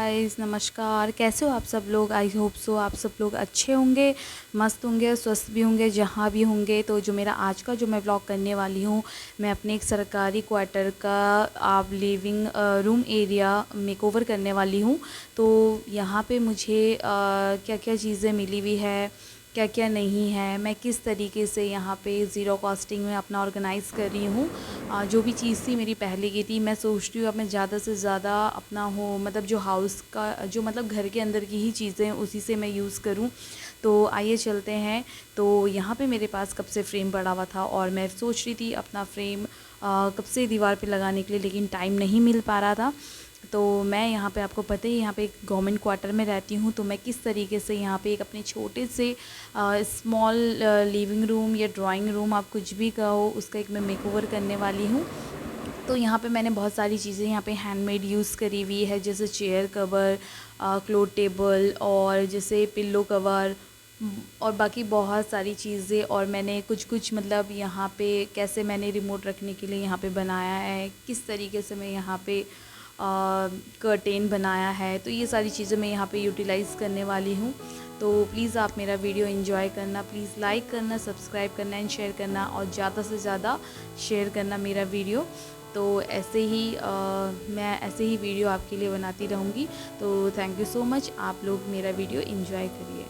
Guys, नमस्कार। कैसे हो आप सब लोग? आई होप सो आप सब लोग अच्छे होंगे, मस्त होंगे, स्वस्थ भी होंगे जहाँ भी होंगे। तो जो मेरा आज का जो मैं व्लॉग करने वाली हूँ, मैं अपने एक सरकारी क्वार्टर का आप लिविंग रूम एरिया मेकओवर करने वाली हूँ। तो यहाँ पे मुझे क्या क्या चीज़ें मिली हुई है, क्या क्या नहीं है, मैं किस तरीके से यहाँ पे ज़ीरो कॉस्टिंग में अपना ऑर्गेनाइज़ कर रही हूँ। जो भी चीज़ थी मेरी पहले की थी, मैं सोचती हूँ अब मैं ज़्यादा से ज़्यादा अपना हो मतलब जो हाउस का जो मतलब घर के अंदर की ही चीज़ें हैं उसी से मैं यूज़ करूँ। तो आइए चलते हैं। तो यहाँ पे मेरे पास कब से फ्रेम पड़ा हुआ था और मैं सोच रही थी अपना फ्रेम कब से दीवार पे लगाने के लिए, लेकिन टाइम नहीं मिल पा रहा था। तो मैं यहाँ पे आपको पता ही यहाँ पे एक गवर्नमेंट क्वार्टर में रहती हूँ, तो मैं किस तरीके से यहाँ पे एक अपने छोटे से स्मॉल लिविंग रूम या ड्राइंग रूम आप कुछ भी कहो उसका एक मैं मेकओवर करने वाली हूँ। तो यहाँ पे मैंने बहुत सारी चीज़ें यहाँ पे हैंडमेड यूज़ करी हुई है, जैसे चेयर कवर, क्लोथ टेबल और जैसे पिल्लो कवर और बाकी बहुत सारी चीज़ें। और मैंने कुछ कुछ मतलब यहाँ पे कैसे मैंने रिमोट रखने के लिए यहाँ पे बनाया है, किस तरीके से मैं यहाँ पे कर्टेन बनाया है, तो ये सारी चीज़ें मैं यहाँ पे यूटिलाइज़ करने वाली हूँ। तो प्लीज़ आप मेरा वीडियो एंजॉय करना, प्लीज़ लाइक करना, सब्सक्राइब करना एंड शेयर करना और ज़्यादा से ज़्यादा शेयर करना मेरा वीडियो। तो ऐसे ही मैं ऐसे ही वीडियो आपके लिए बनाती रहूँगी। तो थैंक यू सो मच, आप लोग मेरा वीडियो एंजॉय करिए।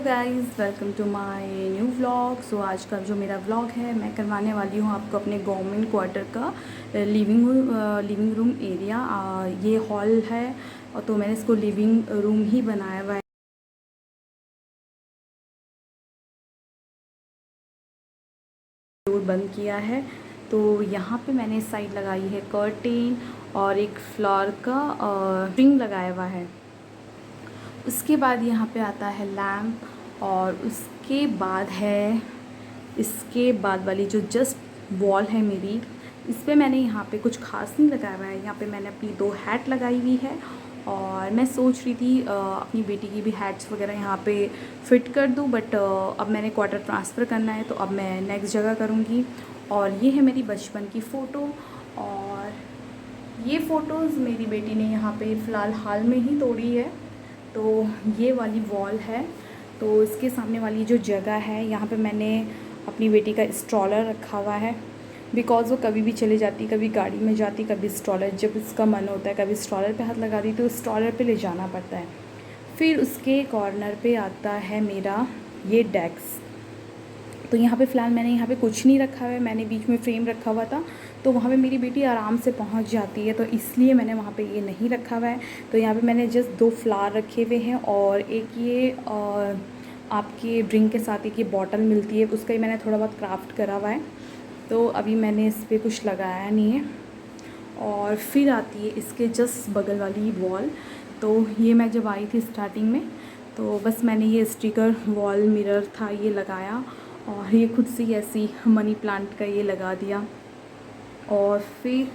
Guys, welcome to my new vlog. So आज का जो मेरा व्लॉग है, मैं करवाने वाली हूँ आपको अपने गवर्नमेंट क्वार्टर का लिविंग रूम एरिया। ये हॉल है और तो मैंने इसको लिविंग रूम ही बनाया हुआ है। डोर बंद किया है, तो यहाँ पे मैंने इस साइड लगाई है कर्टेन और एक फ्लावर का रिंग लगाया हुआ है। उसके बाद यहाँ पे आता है लैम्प और उसके बाद है इसके बाद वाली जो जस्ट वॉल है मेरी, इस पर मैंने यहाँ पे कुछ खास नहीं लगाया हुआ है। यहाँ पे मैंने अपनी 2 हैट लगाई हुई है और मैं सोच रही थी अपनी बेटी की भी हैट्स वगैरह यहाँ पे फ़िट कर दूँ, बट अब मैंने क्वार्टर ट्रांसफ़र करना है तो अब मैं नेक्स्ट जगह करूँगी। और ये है मेरी बचपन की फ़ोटो, और ये फ़ोटोज़ मेरी बेटी ने यहाँ पे फ़िलहाल हाल में ही तोड़ी है। तो ये वाली वॉल है, तो इसके सामने वाली जो जगह है यहाँ पे मैंने अपनी बेटी का स्ट्रॉलर रखा हुआ है, बिकॉज़ वो कभी भी चले जाती, कभी गाड़ी में जाती, कभी स्ट्रॉलर, जब इसका मन होता है कभी स्ट्रॉलर पे हाथ लगा दी तो स्ट्रॉलर पे ले जाना पड़ता है। फिर उसके कॉर्नर पे आता है मेरा ये डेस्क। तो यहाँ पे फ़िलहाल मैंने यहाँ पे कुछ नहीं रखा है, मैंने बीच में फ्रेम रखा हुआ था, तो वहाँ पे मेरी बेटी आराम से पहुँच जाती है, तो इसलिए मैंने वहाँ पे ये नहीं रखा हुआ है। तो यहाँ पे मैंने जस्ट 2 फ्लावर रखे हुए हैं और एक ये आपके ड्रिंक के साथ एक ये बॉटल मिलती है, उसका ही मैंने थोड़ा बहुत क्राफ्ट करा हुआ है। तो अभी मैंने इस पर कुछ लगाया नहीं है। और फिर आती है इसके जस्ट बगल वाली वॉल। तो ये मैं जब आई थी स्टार्टिंग में, तो बस मैंने ये स्टिकर वॉल मिरर था ये लगाया, और ये खुद से ऐसी मनी प्लांट का ये लगा दिया। और फिर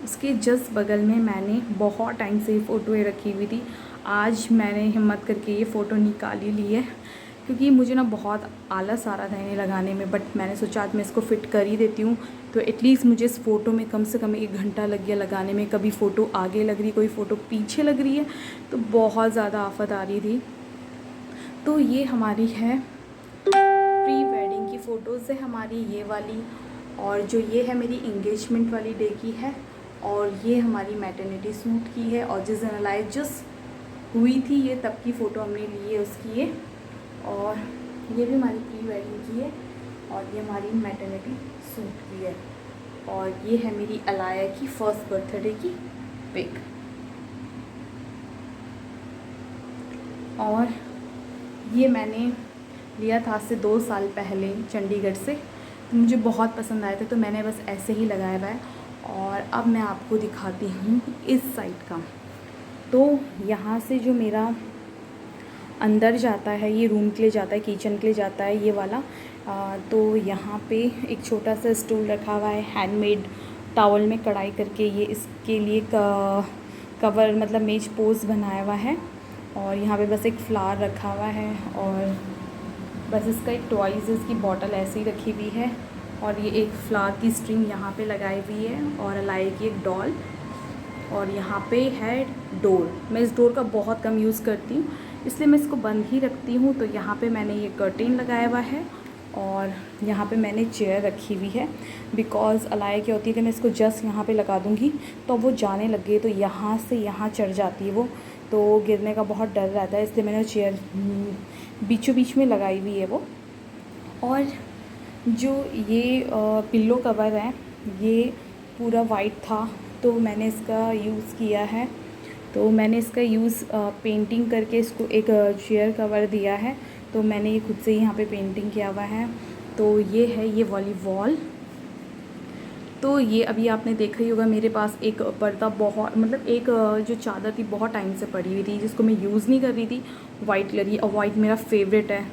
उसके जस्ट बगल में मैंने बहुत टाइम से फ़ोटो रखी हुई थी, आज मैंने हिम्मत करके ये फ़ोटो निकाल ही ली है, क्योंकि मुझे ना बहुत आलस आ रहा था इन्हें लगाने में, बट मैंने सोचा आज मैं इसको फ़िट कर ही देती हूँ। तो एटलीस्ट मुझे इस फ़ोटो में कम से कम 1 घंटा लग गया लगाने में। कभी फ़ोटो आगे लग रही, कोई फ़ोटो पीछे लग रही है, तो बहुत ज़्यादा आफत आ रही थी। तो ये हमारी है प्री वेडिंग की फ़ोटोज़ है हमारी ये वाली, और जो ये है मेरी इंगेजमेंट वाली डे की है, और ये हमारी मैटरनिटी सूट की है, और जिस दिन अलाइव जस्ट हुई थी ये तब की फ़ोटो हमने ली है उसकी ये। और ये भी हमारी प्री वेडिंग की है, और ये हमारी मैटरनिटी सूट की है, और ये है मेरी अलाया की फर्स्ट बर्थडे की पिक। और ये मैंने लिया था आज से 2 साल पहले चंडीगढ़ से, तो मुझे बहुत पसंद आए थे, तो मैंने बस ऐसे ही लगाया हुआ है। और अब मैं आपको दिखाती हूँ इस साइड का। तो यहाँ से जो मेरा अंदर जाता है, ये रूम के लिए जाता है, किचन के लिए जाता है ये वाला। तो यहाँ पे एक छोटा सा स्टूल रखा हुआ है, हैंडमेड टॉवल में कढ़ाई करके, ये इसके लिए कवर मतलब मेज पोज बनाया हुआ है। और यहाँ पे बस एक फ्लावर रखा हुआ है, और बस इसका एक टॉयज़ की बॉटल ऐसे ही रखी हुई है, और ये एक फ्लावर की स्ट्रिंग यहाँ पे लगाई हुई है, और अलाई की एक डॉल। और यहाँ पे है डोर। मैं इस डोर का बहुत कम यूज़ करती हूँ, इसलिए मैं इसको बंद ही रखती हूँ। तो यहाँ पे मैंने ये कर्टेन लगाया हुआ है, और यहाँ पे मैंने चेयर रखी हुई है, बिकॉज़ अलाया क्या होती है कि मैं इसको जस्ट यहाँ पे लगा दूँगी तो वो जाने लगे, तो यहाँ से यहाँ चढ़ जाती है वो, तो गिरने का बहुत डर रहता है, इसलिए मैंने चेयर बीचों बीच में लगाई हुई है वो। और जो ये पिल्लो कवर है ये पूरा वाइट था, तो मैंने इसका यूज़ किया है। तो मैंने इसका यूज़ पेंटिंग करके इसको एक चेयर कवर दिया है, तो मैंने ये खुद से ही यहाँ पे पेंटिंग किया हुआ है। तो ये है ये वाली वॉल। तो ये अभी आपने देखा ही होगा, मेरे पास एक पर्दा बहुत मतलब एक जो चादर थी बहुत टाइम से पड़ी हुई थी, जिसको मैं यूज़ नहीं कर रही थी, वाइट कलर की, और वाइट मेरा फेवरेट है,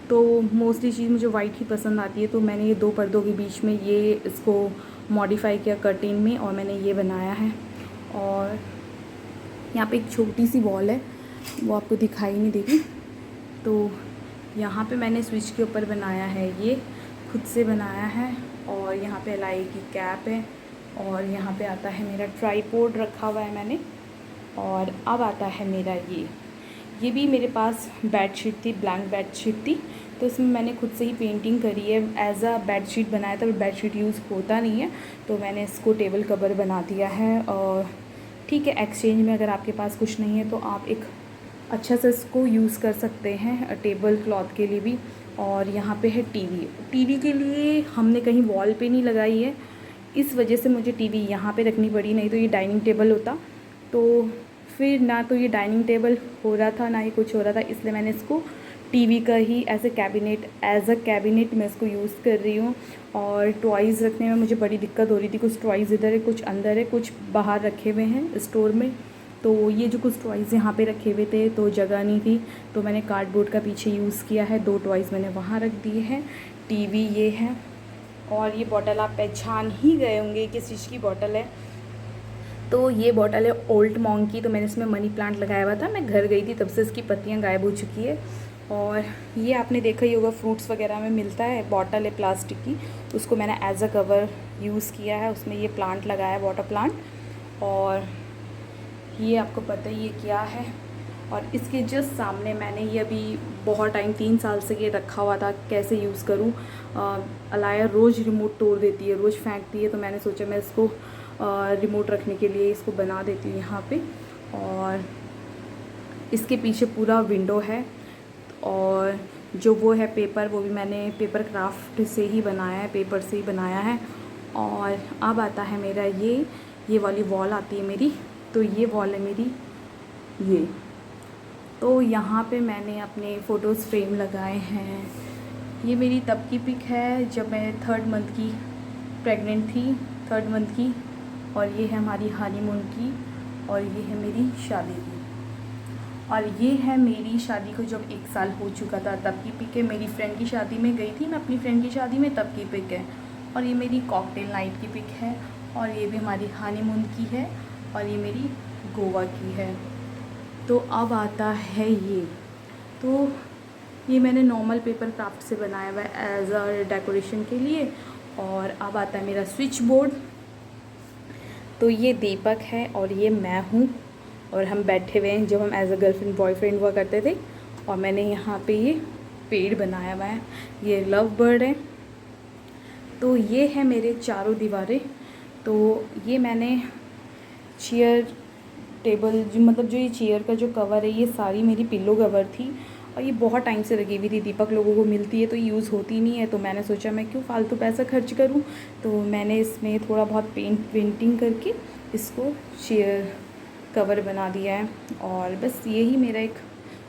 तो मोस्टली चीज़ मुझे वाइट ही पसंद आती है। तो मैंने ये 2 पर्दों के बीच में ये इसको मॉडिफाई किया कर्टेन में, और मैंने ये बनाया है। और यहाँ पे एक छोटी सी वॉल है, वो आपको दिखाई नहीं देगी। तो यहाँ पे मैंने स्विच के ऊपर बनाया है, ये खुद से बनाया है, और यहाँ पे एलआई की कैप है, और यहाँ पे आता है मेरा ट्राइपॉड रखा हुआ है मैंने। और अब आता है मेरा ये भी मेरे पास बेडशीट थी, ब्लैंक बेडशीट थी, तो इसमें मैंने खुद से ही पेंटिंग करी है, एज अ बेडशीट बनाया था, बट बेडशीट यूज़ होता नहीं है, तो मैंने इसको टेबल कवर बना दिया है। और ठीक है, एक्सचेंज में अगर आपके पास कुछ नहीं है तो आप एक अच्छा से इसको यूज़ कर सकते हैं टेबल क्लॉथ के लिए भी। और यहाँ पे है टीवी। टीवी के लिए हमने कहीं वॉल पे नहीं लगाई है, इस वजह से मुझे टीवी यहाँ पे रखनी पड़ी, नहीं तो ये डाइनिंग टेबल होता। तो फिर ना तो ये डाइनिंग टेबल हो रहा था, ना ही कुछ हो रहा था, इसलिए मैंने इसको टीवी का ही एज अ कैबिनेट मैं इसको यूज़ कर रही हूँ। और टॉयज़ रखने में मुझे बड़ी दिक्कत हो रही थी, कुछ टॉयज़ इधर है, कुछ अंदर है, कुछ बाहर रखे हुए हैं स्टोर में। तो ये जो कुछ टॉयज़ यहाँ पे रखे हुए थे तो जगह नहीं थी, तो मैंने कार्डबोर्ड का पीछे यूज़ किया है, 2 टॉयज़ मैंने वहाँ रख दिए हैं। टीवी ये है, और ये बॉटल आप पहचान ही गए होंगे किस चीज़ की बॉटल है। तो ये बॉटल है ओल्ड मॉन्क की, तो मैंने इसमें मनी प्लांट लगाया हुआ था, मैं घर गई थी तब से इसकी पत्तियाँ गायब हो चुकी है। और ये आपने देखा ही होगा फ्रूट्स वगैरह में मिलता है, बॉटल है प्लास्टिक की, उसको मैंने एज अ कवर यूज़ किया है, उसमें ये प्लांट लगाया है, वाटर प्लांट। और ये आपको पता ही ये क्या है। और इसके जस्ट सामने मैंने ये अभी बहुत टाइम 3 साल से ये रखा हुआ था, कैसे यूज़ करूँ। अलाया रोज़ रिमोट तोड़ देती है, रोज़ फेंकती है, तो मैंने सोचा मैं इसको रिमोट रखने के लिए इसको बना देती हूँ यहाँ पे। और इसके पीछे पूरा विंडो है, और जो वो है पेपर, वो भी मैंने पेपर क्राफ्ट से ही बनाया है, पेपर से ही बनाया है। और अब आता है मेरा ये वाली वॉल आती है मेरी, तो ये वॉल है मेरी ये। तो यहाँ पे मैंने अपने फ़ोटोज़ फ्रेम लगाए हैं। ये मेरी तब की पिक है जब मैं 3rd मंथ की प्रेग्नेंट थी, 3rd मंथ की। और ये है हमारी हनीमून की, और ये है मेरी शादी की। और ये है मेरी शादी को जब 1 साल हो चुका था तब की पिक है। मेरी फ्रेंड की शादी में गई थी मैं, अपनी फ्रेंड की शादी में, तब की पिक है। और ये मेरी कॉकटेल नाइट की पिक है, और ये भी हमारी हनीमून की है, और ये मेरी गोवा की है। तो अब आता है ये, तो ये मैंने नॉर्मल पेपर क्राफ्ट से बनाया हुआ है एज अ डेकोरेशन के लिए। और अब आता है मेरा स्विच बोर्ड। तो ये दीपक है और ये मैं हूँ, और हम बैठे हुए हैं जब हम एज अ गर्लफ्रेंड बॉयफ्रेंड हुआ करते थे। और मैंने यहाँ पे ये पेड़ बनाया हुआ है, ये लव बर्ड है। तो ये है मेरे चारों दीवारें। तो ये मैंने चेयर टेबल जो ये चेयर का जो कवर है, ये सारी मेरी पिल्लो कवर थी, और ये बहुत टाइम से लगी हुई थी। दीपक लोगों को मिलती है तो यूज़ होती नहीं है, तो मैंने सोचा मैं क्यों फालतू पैसा खर्च करूं। तो मैंने इसमें थोड़ा बहुत पेंटिंग करके इसको चेयर कवर बना दिया है। और बस यही मेरा एक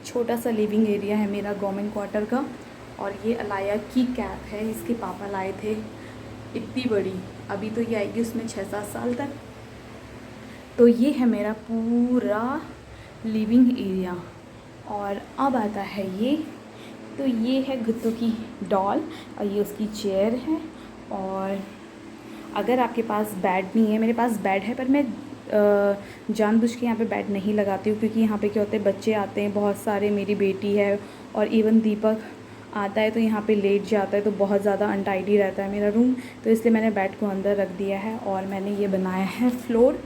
छोटा सा लिविंग एरिया है मेरा गवर्नमेंट क्वार्टर का। और ये अलाया की कैप है, इसके पापा लाए थे, इतनी बड़ी, अभी तो ये आएगी उसमें 6-7 साल तक। तो ये है मेरा पूरा लिविंग एरिया। और अब आता है ये, तो ये है गुत्तू की डॉल, और ये उसकी चेयर है। और अगर आपके पास बेड नहीं है, मेरे पास बेड है, पर मैं जानबूझ के यहाँ पे बेड नहीं लगाती हूँ, क्योंकि यहाँ पे क्या होता है, बच्चे आते हैं बहुत सारे, मेरी बेटी है, और इवन दीपक आता है तो यहाँ पे लेट जाता है, तो बहुत ज़्यादा अनटाइडी रहता है मेरा रूम। तो इसलिए मैंने बेड को अंदर रख दिया है। और मैंने ये बनाया है फ्लोर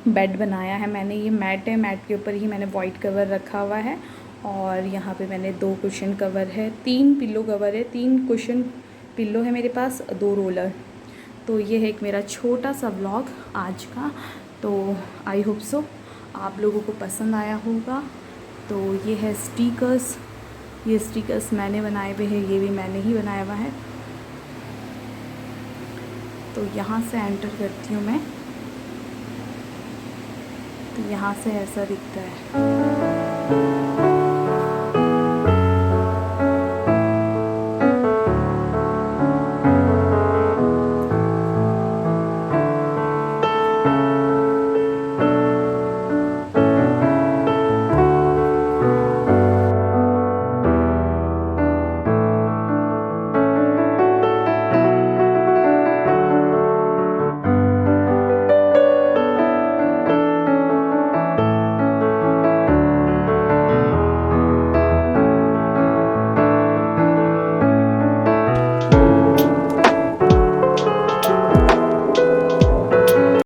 बेड बनाया है मैंने, ये मैट है, मैट के ऊपर ही मैंने वाइट कवर रखा हुआ है। और यहाँ पे मैंने 2 कुशन कवर है, 3 पिल्लो कवर है, 3 कुशन पिल्लो है मेरे पास, 2 रोलर। तो ये है एक मेरा छोटा सा व्लॉग आज का। तो आई होप सो आप लोगों को पसंद आया होगा। तो ये है स्टिकर्स, ये स्टिकर्स मैंने बनाए हुए हैं, ये भी मैंने ही बनाया हुआ है। तो यहाँ से एंटर करती हूँ मैं, तो यहाँ से ऐसा दिखता है।